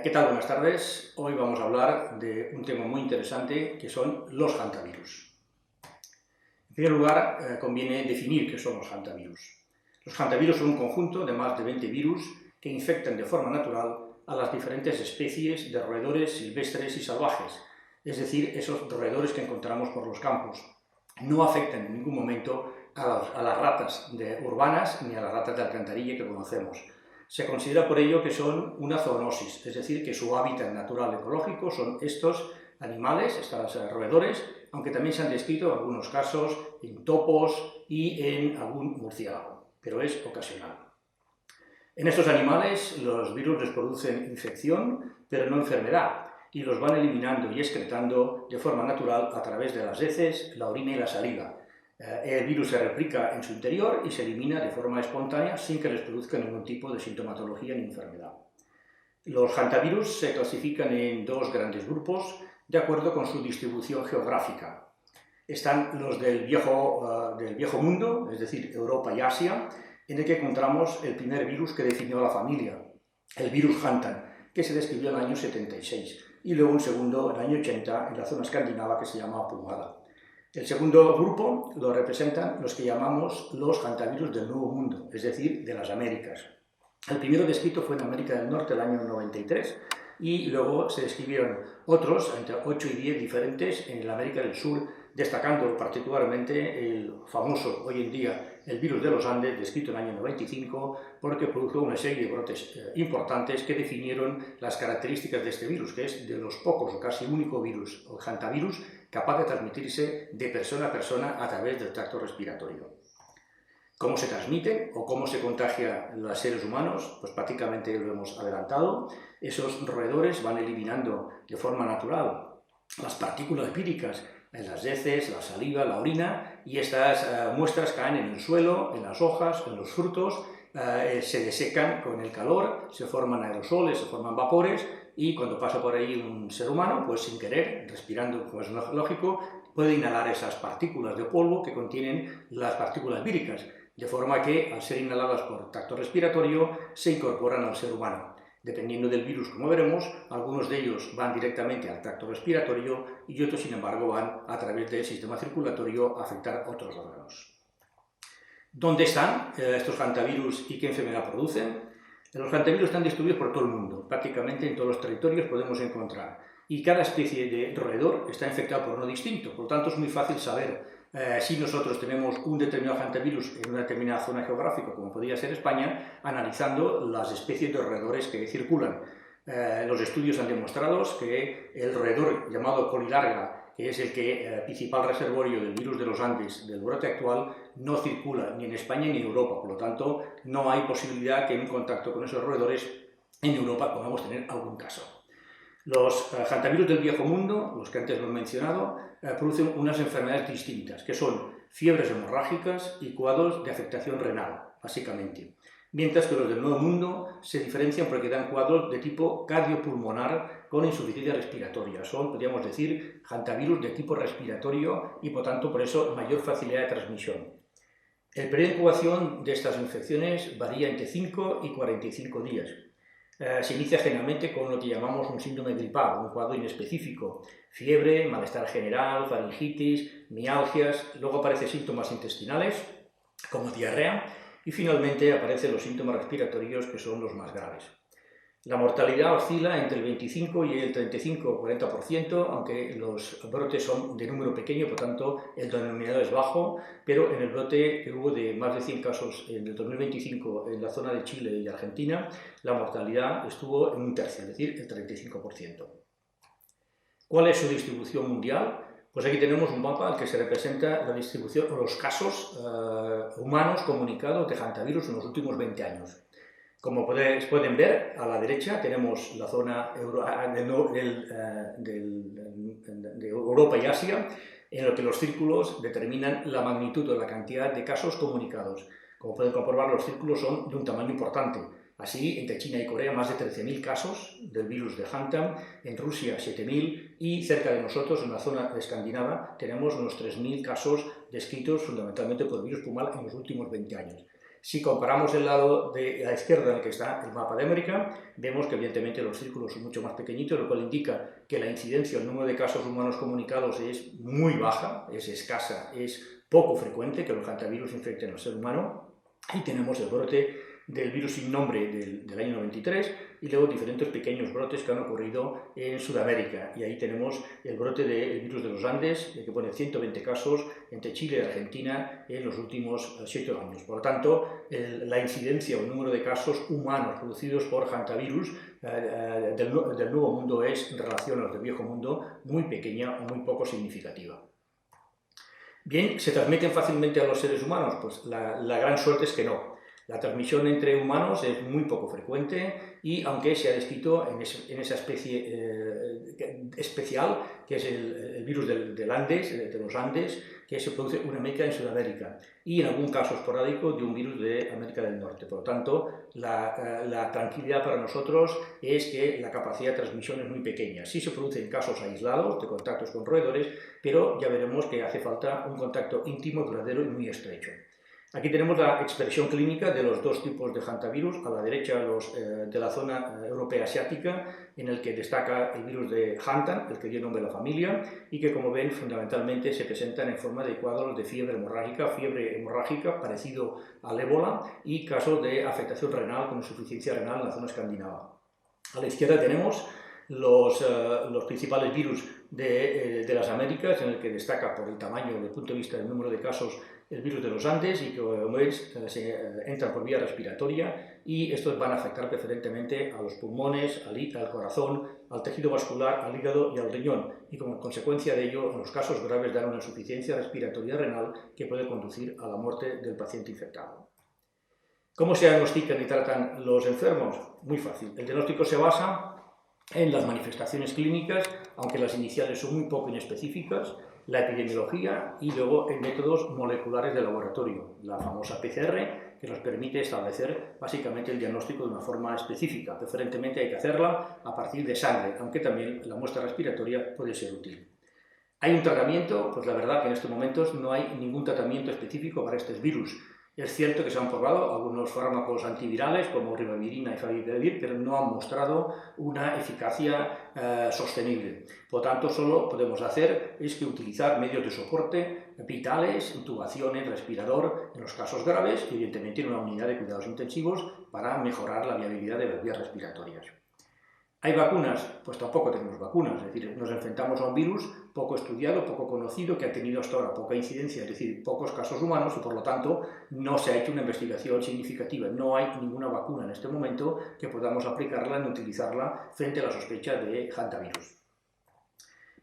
¿Qué tal? Buenas tardes. Hoy vamos a hablar de un tema muy interesante que son los hantavirus. En primer lugar, conviene definir qué son los hantavirus. Los hantavirus son un conjunto de más de 20 virus que infectan de forma natural a las diferentes especies de roedores silvestres y salvajes, es decir, esos roedores que encontramos por los campos. No afectan en ningún momento a las ratas urbanas ni a las ratas de alcantarilla que conocemos. Se considera por ello que son una zoonosis, es decir, que su hábitat natural ecológico son estos animales, estos roedores, aunque también se han descrito en algunos casos en topos y en algún murciélago, pero es ocasional. En estos animales los virus les producen infección, pero no enfermedad, y los van eliminando y excretando de forma natural a través de las heces, la orina y la saliva. El virus se replica en su interior y se elimina de forma espontánea sin que les produzca ningún tipo de sintomatología ni enfermedad. Los hantavirus se clasifican en dos grandes grupos de acuerdo con su distribución geográfica. Están los del viejo mundo, es decir, Europa y Asia, en el que encontramos el primer virus que definió la familia, el virus Hantan, que se describió en el año 76, y luego un segundo en el año 80 en la zona escandinava que se llama Pumala. El segundo grupo lo representan los que llamamos los hantavirus del Nuevo Mundo, es decir, de las Américas. El primero descrito fue en América del Norte el año 93 y luego se describieron otros, entre 8 y 10 diferentes, en la América del Sur, destacando particularmente el famoso, hoy en día, el virus de los Andes, descrito en el año 95, porque produjo una serie de brotes importantes que definieron las características de este virus, que es de los pocos o casi único virus, el hantavirus, capaz de transmitirse de persona a persona a través del tracto respiratorio. ¿Cómo se transmiten o cómo se contagia a los seres humanos? Pues prácticamente lo hemos adelantado. Esos roedores van eliminando de forma natural las partículas víricas en las heces, la saliva, la orina, y estas muestras caen en el suelo, en las hojas, en los frutos, se desecan con el calor, se forman aerosoles, se forman vapores, y cuando pasa por ahí un ser humano, pues sin querer, respirando como es lógico, puede inhalar esas partículas de polvo que contienen las partículas víricas, de forma que al ser inhaladas por tracto respiratorio se incorporan al ser humano. Dependiendo del virus, como veremos, algunos de ellos van directamente al tracto respiratorio y otros, sin embargo, van a través del sistema circulatorio a afectar otros órganos. ¿Dónde están estos hantavirus y qué enfermedad producen? Los hantavirus están distribuidos por todo el mundo, prácticamente en todos los territorios podemos encontrar, y cada especie de roedor está infectado por uno distinto, por lo tanto es muy fácil saber si nosotros tenemos un determinado hantavirus en una determinada zona geográfica, como podría ser España, analizando las especies de roedores que circulan. Los estudios han demostrado que el roedor llamado colilarga, que es el principal reservorio del virus de los Andes, del brote actual, no circula ni en España ni en Europa, por lo tanto no hay posibilidad que en un contacto con esos roedores en Europa podamos tener algún caso. Los hantavirus del viejo mundo, los que antes hemos mencionado, producen unas enfermedades distintas, que son fiebres hemorrágicas y cuadros de afectación renal, básicamente. Mientras que los del nuevo mundo se diferencian porque dan cuadros de tipo cardiopulmonar con insuficiencia respiratoria. Son, podríamos decir, hantavirus de tipo respiratorio y, por tanto, por eso, mayor facilidad de transmisión. El periodo de incubación de estas infecciones varía entre 5 y 45 días. Se inicia generalmente con lo que llamamos un síndrome gripal, un cuadro inespecífico, fiebre, malestar general, faringitis, mialgias, luego aparecen síntomas intestinales como diarrea y finalmente aparecen los síntomas respiratorios que son los más graves. La mortalidad oscila entre el 25 y el 35 o 40%, aunque los brotes son de número pequeño, por tanto el denominador es bajo, pero en el brote que hubo de más de 100 casos en el 2025 en la zona de Chile y Argentina, la mortalidad estuvo en un tercio, es decir, el 35%. ¿Cuál es su distribución mundial? Pues aquí tenemos un mapa al que se representa la distribución o los casos humanos comunicados de hantavirus en los últimos 20 años. Como pueden ver, a la derecha tenemos la zona de Europa y Asia, en lo que los círculos determinan la magnitud o la cantidad de casos comunicados. Como pueden comprobar, los círculos son de un tamaño importante. Así, entre China y Corea, más de 13.000 casos del virus de Hantan, en Rusia 7.000 y cerca de nosotros, en la zona escandinava, tenemos unos 3.000 casos descritos fundamentalmente por el virus Pumala en los últimos 20 años. Si comparamos el lado de la izquierda en el que está el mapa de América, vemos que evidentemente los círculos son mucho más pequeñitos, lo cual indica que la incidencia, el número de casos humanos comunicados es muy baja, es escasa, es poco frecuente que los hantavirus infecten al ser humano. Ahí tenemos el brote del virus sin nombre del año 93 y luego diferentes pequeños brotes que han ocurrido en Sudamérica. Y ahí tenemos el brote del virus de los Andes, que pone 120 casos entre Chile y Argentina en los últimos 7 años. Por lo tanto, la incidencia o el número de casos humanos producidos por hantavirus del Nuevo Mundo es, en relación a los del Viejo Mundo, muy pequeña o muy poco significativa. Bien, ¿se transmiten fácilmente a los seres humanos? Pues la gran suerte es que no. La transmisión entre humanos es muy poco frecuente y aunque se ha descrito en esa especie especial, que es el virus de los Andes, que se produce únicamente en Sudamérica y en algún caso esporádico de un virus de América del Norte. Por lo tanto, la tranquilidad para nosotros es que la capacidad de transmisión es muy pequeña. Sí se producen casos aislados de contactos con roedores, pero ya veremos que hace falta un contacto íntimo, duradero y muy estrecho. Aquí tenemos la expresión clínica de los dos tipos de hantavirus. A la derecha los de la zona europea asiática, en el que destaca el virus de Hantan, el que dio nombre a la familia, y que, como ven, fundamentalmente se presentan en forma de cuadros de fiebre hemorrágica parecido al ébola, y casos de afectación renal con insuficiencia renal en la zona escandinava. A la izquierda tenemos los principales virus de las Américas, en el que destaca por el tamaño, desde el punto de vista del número de casos, el virus de los Andes, y que, como veis, entran por vía respiratoria, y estos van a afectar preferentemente a los pulmones, al corazón, al tejido vascular, al hígado y al riñón, y como consecuencia de ello, en los casos graves dan una insuficiencia respiratoria renal que puede conducir a la muerte del paciente infectado. ¿Cómo se diagnostican y tratan los enfermos? Muy fácil. El diagnóstico se basa en las manifestaciones clínicas, aunque las iniciales son muy poco inespecíficas, la epidemiología y luego en métodos moleculares de laboratorio, la famosa PCR, que nos permite establecer básicamente el diagnóstico de una forma específica. Preferentemente hay que hacerla a partir de sangre, aunque también la muestra respiratoria puede ser útil. ¿Hay un tratamiento? Pues la verdad que en estos momentos no hay ningún tratamiento específico para estos virus. Es cierto que se han probado algunos fármacos antivirales como ribavirina y favipiravir, pero no han mostrado una eficacia sostenible. Por lo tanto, solo podemos hacer es que utilizar medios de soporte vitales, intubaciones, respirador en los casos graves y evidentemente en una unidad de cuidados intensivos para mejorar la viabilidad de las vías respiratorias. ¿Hay vacunas? Pues tampoco tenemos vacunas, es decir, nos enfrentamos a un virus poco estudiado, poco conocido, que ha tenido hasta ahora poca incidencia, es decir, pocos casos humanos, y por lo tanto no se ha hecho una investigación significativa. No hay ninguna vacuna en este momento que podamos aplicarla ni utilizarla frente a la sospecha de hantavirus.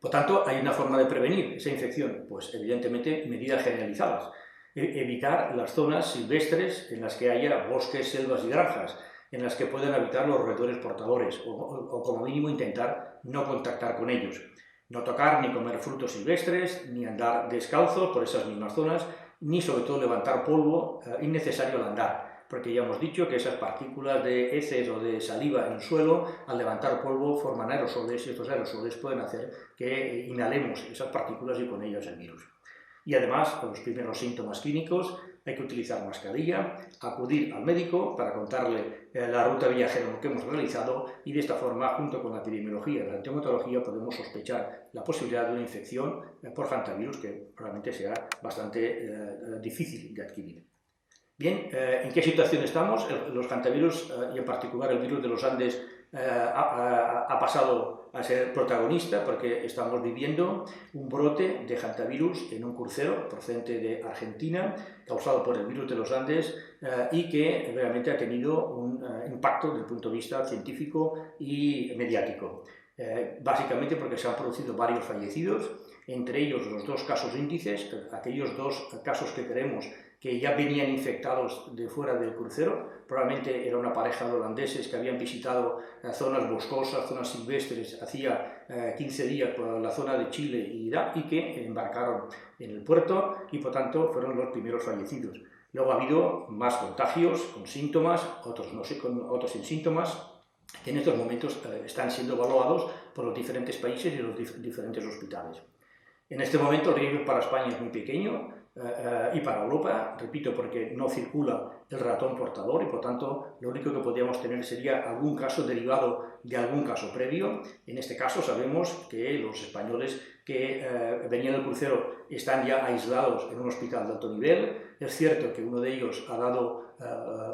Por tanto, ¿hay una forma de prevenir esa infección? Pues evidentemente medidas generalizadas. Evitar las zonas silvestres en las que haya bosques, selvas y granjas, en las que puedan habitar los roedores portadores, o como mínimo intentar no contactar con ellos. No tocar ni comer frutos silvestres, ni andar descalzos por esas mismas zonas, ni sobre todo levantar polvo innecesario al andar, porque ya hemos dicho que esas partículas de heces o de saliva en el suelo, al levantar polvo, forman aerosoles, y estos aerosoles pueden hacer que inhalemos esas partículas y con ellas el virus. Y además, con los primeros síntomas clínicos, hay que utilizar mascarilla, acudir al médico para contarle la ruta viajera que hemos realizado, y de esta forma, junto con la epidemiología y la entomología, podemos sospechar la posibilidad de una infección por hantavirus que probablemente sea bastante difícil de adquirir. Bien, ¿en qué situación estamos? Los hantavirus, y en particular el virus de los Andes, ha pasado a ser protagonista porque estamos viviendo un brote de hantavirus en un crucero procedente de Argentina, causado por el virus de los Andes, y que realmente ha tenido un impacto desde el punto de vista científico y mediático. Básicamente porque se han producido varios fallecidos, entre ellos los dos casos índices, aquellos dos casos que creemos que ya venían infectados de fuera del crucero. Probablemente era una pareja de holandeses que habían visitado zonas boscosas, zonas silvestres, hacía 15 días por la zona de Chile y Irak, y que embarcaron en el puerto y por tanto fueron los primeros fallecidos. Luego ha habido más contagios con síntomas, otros sin síntomas, que en estos momentos están siendo evaluados por los diferentes países y los diferentes hospitales. En este momento el riesgo para España es muy pequeño, y para Europa, repito, porque no circula el ratón portador y por tanto lo único que podríamos tener sería algún caso derivado de algún caso previo. En este caso sabemos que los españoles que venían del crucero están ya aislados en un hospital de alto nivel. Es cierto que uno de ellos ha dado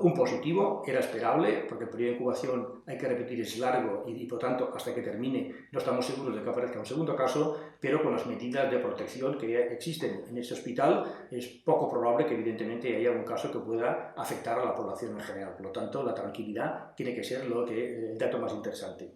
un positivo, era esperable, porque el periodo de incubación, hay que repetir, es largo y por tanto hasta que termine no estamos seguros de que aparezca un segundo caso, pero con las medidas de protección que existen en ese hospital es poco probable que evidentemente haya un caso que pueda afectar a la población en general. Por lo tanto, la tranquilidad tiene que ser el dato más interesante.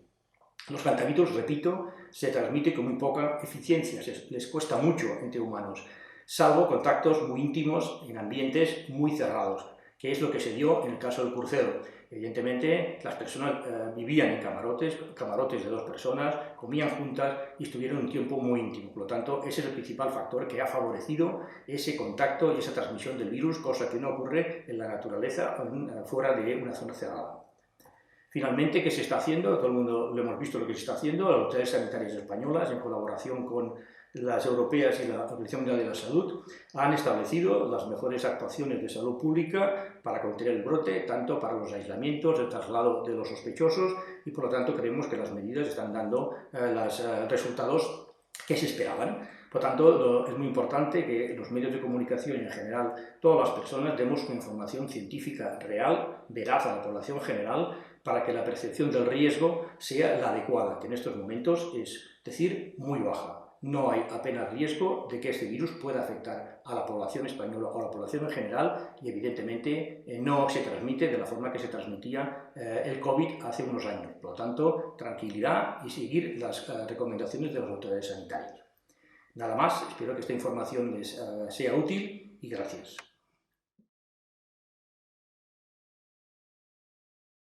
Los hantavirus, repito, se transmiten con muy poca eficiencia, les cuesta mucho entre humanos, salvo contactos muy íntimos en ambientes muy cerrados, que es lo que se dio en el caso del crucero. Evidentemente, las personas vivían en camarotes de 2 personas, comían juntas y estuvieron un tiempo muy íntimo. Por lo tanto, ese es el principal factor que ha favorecido ese contacto y esa transmisión del virus, cosa que no ocurre en la naturaleza fuera de una zona cerrada. Finalmente, ¿qué se está haciendo? Todo el mundo lo hemos visto lo que se está haciendo. Las autoridades sanitarias españolas, en colaboración con las europeas y la Organización Mundial de la Salud, han establecido las mejores actuaciones de salud pública para contener el brote, tanto para los aislamientos, el traslado de los sospechosos, y por lo tanto creemos que las medidas están dando los resultados que se esperaban. Por tanto, es muy importante que los medios de comunicación y en general todas las personas demos información científica real, veraz a la población general, para que la percepción del riesgo sea la adecuada, que en estos momentos es decir, muy baja. No hay apenas riesgo de que este virus pueda afectar a la población española o a la población en general y evidentemente no se transmite de la forma que se transmitía el COVID hace unos años. Por lo tanto, tranquilidad y seguir las recomendaciones de las autoridades sanitarias. Nada más, espero que esta información les sea útil y gracias.